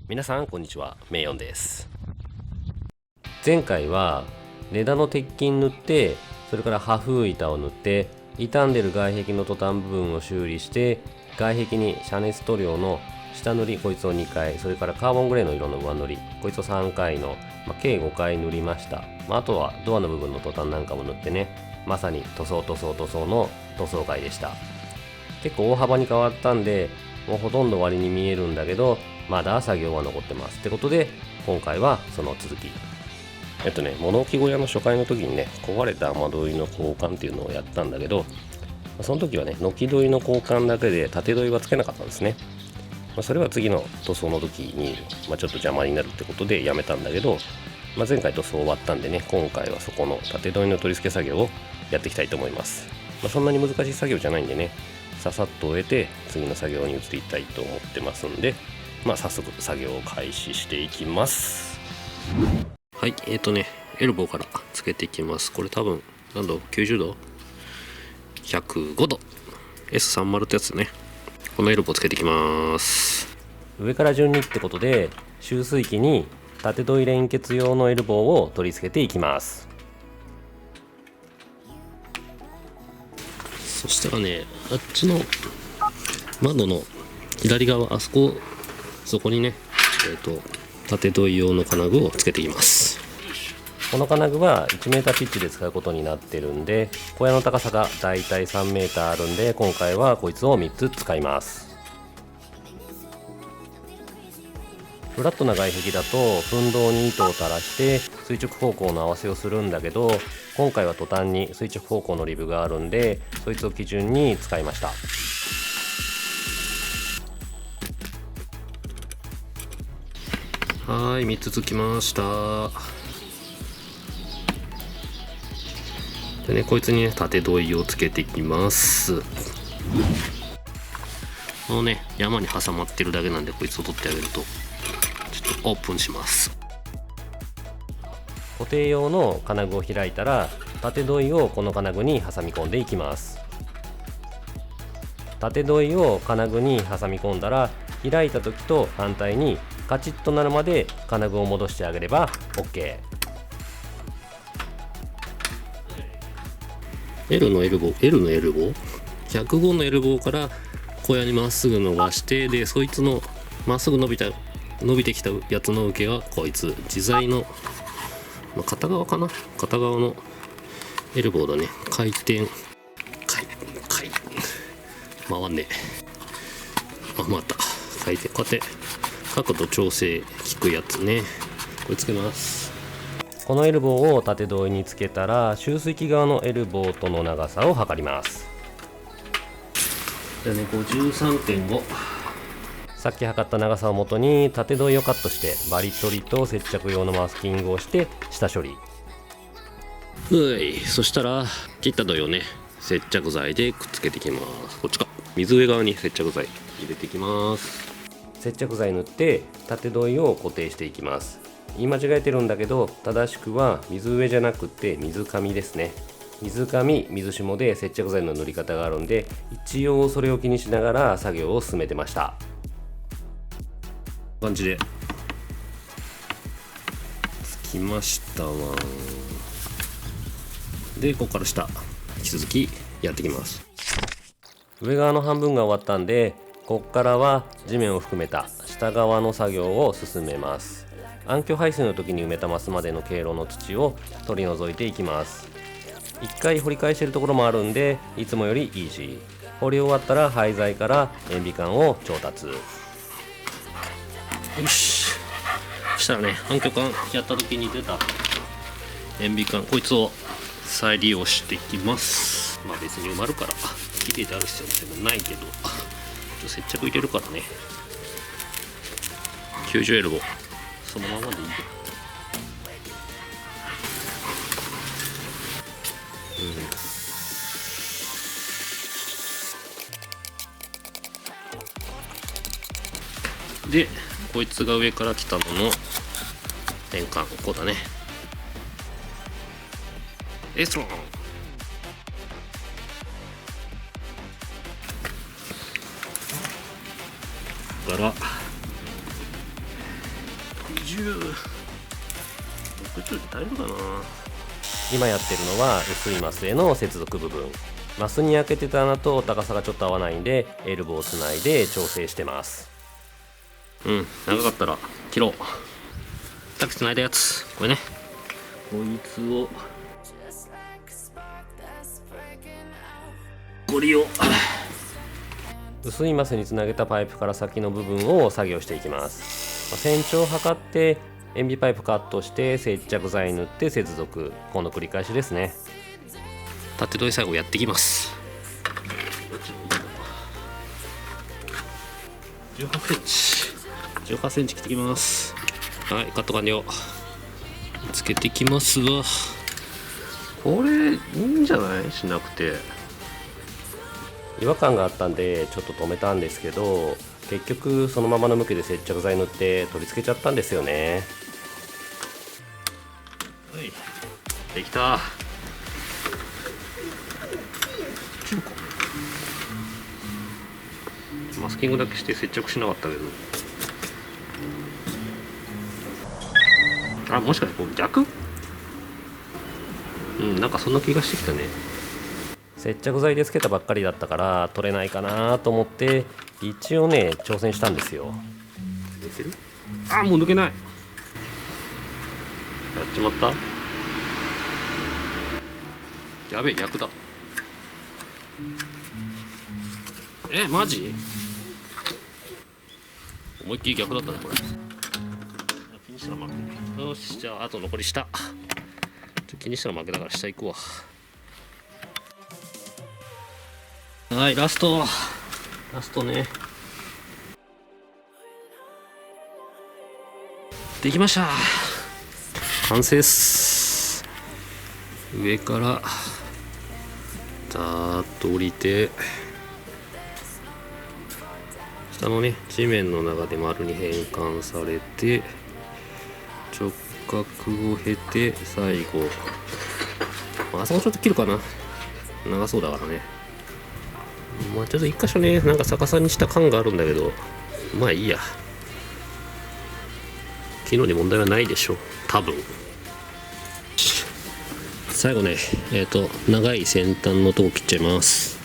皆さんこんにちは、メイヨンです。前回は根太の鉄筋塗って、それから破風板を塗って傷んでる外壁のトタン部分を修理して、外壁に遮熱塗料の下塗りこいつを2回、それからカーボングレーの色の上塗りこいつを3回の、計5回塗りました。あとはドアの部分のトタンなんかも塗ってね、まさに塗装の塗装会でした。結構大幅に変わったんで、もうほとんど終わりに見えるんだけど、まだ作業は残ってますってことで、今回はその続き。物置小屋の初回の時にね、壊れた雨どいの交換っていうのをやったんだけど、その時はね、軒どいの交換だけで縦どいはつけなかったんですね。それは次の塗装の時に、ちょっと邪魔になるってことでやめたんだけど、前回塗装終わったんでね、今回はそこの縦どいの取り付け作業をやっていきたいと思います。そんなに難しい作業じゃないんでね、ささっと終えて次の作業に移っていきたいと思ってますんで、早速作業を開始していきます。はい、エルボーからつけていきます。これ多分何度 ?90 度 ?105 度 S30 ってやつね。このエルボーつけていきます。上から順にってことで、集水器に縦どい連結用のエルボーを取り付けていきます。そしたらね、あっちの窓の左側、そこにね、縦どい用の金具をつけていきます。この金具は 1m ピッチで使うことになってるんで、小屋の高さがだいたい 3m あるんで、今回はこいつを3つ使います。フラットな外壁だと奮動に糸を垂らして垂直方向の合わせをするんだけど、今回は途端に垂直方向のリブがあるんで、そいつを基準に使いました。はい、3つつきました。でね、こいつにね、縦どいをつけていきます。このね、山に挟まってるだけなんで、こいつを取ってあげるとちょっとオープンします。固定用の金具を開いたら、縦どいをこの金具に挟み込んでいきます。縦どいを金具に挟み込んだら、開いた時と反対にカチッとなるまで金具を戻してあげれば OK。 L のエルボー105のエルボーから小屋にまっすぐ伸ばして、でそいつのまっすぐ伸びてきたやつの受けがこいつ自在の、片側かな、片側のエルボーだね。回転回んねえ、回った。回転、こうやって角度調整効くやつね。これつけます。このエルボーを縦どいにつけたら、集水器側のエルボーとの長さを測ります。じゃあね、53.5。さっき測った長さをもとに縦どいをカットして、バリ取りと接着用のマスキングをして下処理。そしたら切ったどいをね、接着剤でくっつけていきます。こっちか、水上側に接着剤入れていきます。接着剤塗って縦どいを固定していきます。言い間違えてるんだけど、正しくは水上じゃなくて水上ですね。水上、水下で接着剤の塗り方があるんで、一応それを気にしながら作業を進めてました。感じでつきましたわ。でここから下引き続きやっていきます。上側の半分が終わったんで、ここからは地面を含めた下側の作業を進めます。暗渠排水の時に埋めたマスまでの経路の土を取り除いていきます。1回掘り返してるところもあるんで、いつもよりイージー。掘り終わったら廃材から塩ビ管を調達。よし、そしたらね、暗渠管やった時に出た塩ビ管、こいつを再利用していきます。別に埋まるから綺麗である必要もないけど、接着入れるからね。90エルボそのままでいいよ。でこいつが上から来たのの変換、ここだね。エストロンから60で足りるかな。今やってるのは薄いマスへの接続部分。マスに開けてた穴と高さがちょっと合わないんでエルボーをつないで調整してます。長かったら切ろう。さっきつないだやつ、これね、こいつをこれを薄いマスにつなげたパイプから先の部分を作業していきます。線長を測って塩ビパイプカットして接着剤塗って接続、この繰り返しですね。縦取り最後やっていきます。18センチ18センチ切ってきます。はい、カット完了。つけてきますわ。これいいんじゃない？しなくて違和感があったんでちょっと止めたんですけど、結局そのままの向きで接着剤塗って取り付けちゃったんですよね。はい、できた。マスキングだけして接着しなかったけど、もしかしてこれ逆？なんかそんな気がしてきたね。接着剤でつけたばっかりだったから取れないかなと思って一応ね挑戦したんですよ。できる？もう抜けない。やっちまった。やべえ、逆だ。マジ？思いっきり逆だったねこれ。気にしたら負け。よし、じゃああと残り下。気にしたら負けだから下行くわ。はい、ラストね。できました。完成っす。上からザーッと降りて、下のね地面の中で丸に変換されて、直角を経て最後、あそこちょっと切るかな、長そうだからね。ちょっと一箇所ねなんか逆さにした感があるんだけど、まあいいや。機能に問題はないでしょう多分。最後ね長い先端のとこ切っちゃいます。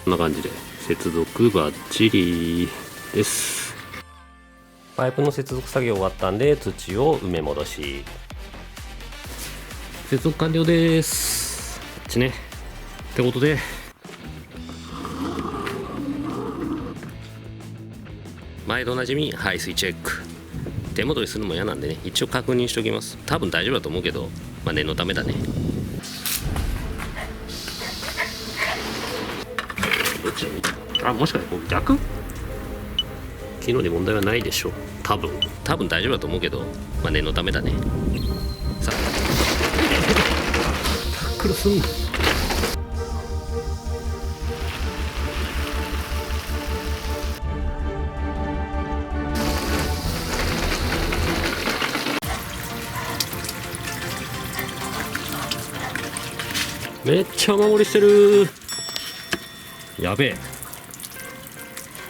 こんな感じで接続バッチリです。パイプの接続作業終わったんで土を埋め戻し、接続完了です。こっちね。ってことで毎度おなじみ排水チェック。手戻りするのも嫌なんでね、一応確認しておきます。多分大丈夫だと思うけど、念のためだね。どっちを見もしかしてこれ逆？機能に問題はないでしょう多分大丈夫だと思うけど、念のためだね。さあタックルすんの？めっちゃ雨漏りしてる。やべえ、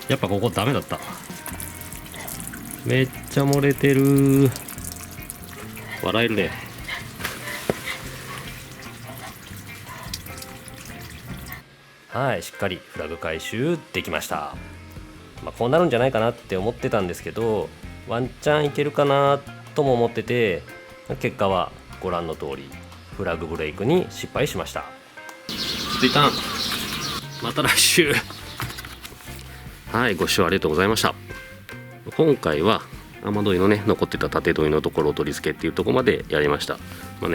やっぱここダメだった。めっちゃ漏れてる。笑えるね。はい、しっかりフラグ回収できました。こうなるんじゃないかなって思ってたんですけど、ワンチャンいけるかなとも思ってて、結果はご覧の通りフラグブレイクに失敗しました。続いたんまた来週。はい、ご視聴ありがとうございました。今回は雨どいのね残ってた縦どいのところを取り付けっていうところまでやりました。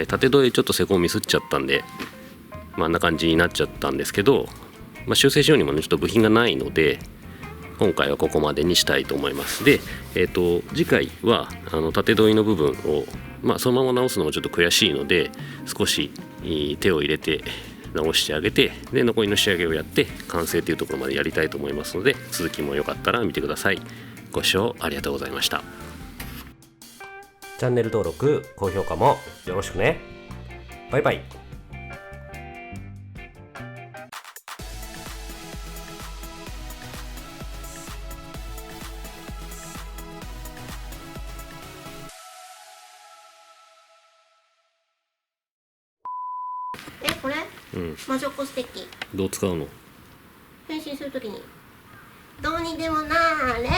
縦どいちょっと施工ミスっちゃったんであんな感じになっちゃったんですけど、修正しようにもねちょっと部品がないので今回はここまでにしたいと思います。で、次回は縦どいの部分をそのまま直すのもちょっと悔しいので少し手を入れて直してあげて、で残りの仕上げをやって完成というところまでやりたいと思いますので、続きもよかったら見てください。ご視聴ありがとうございました。チャンネル登録高評価もよろしくね。バイバイ。これうん魔女っ子ステッキ。どう使うの？変身するときにどうにでもなーれ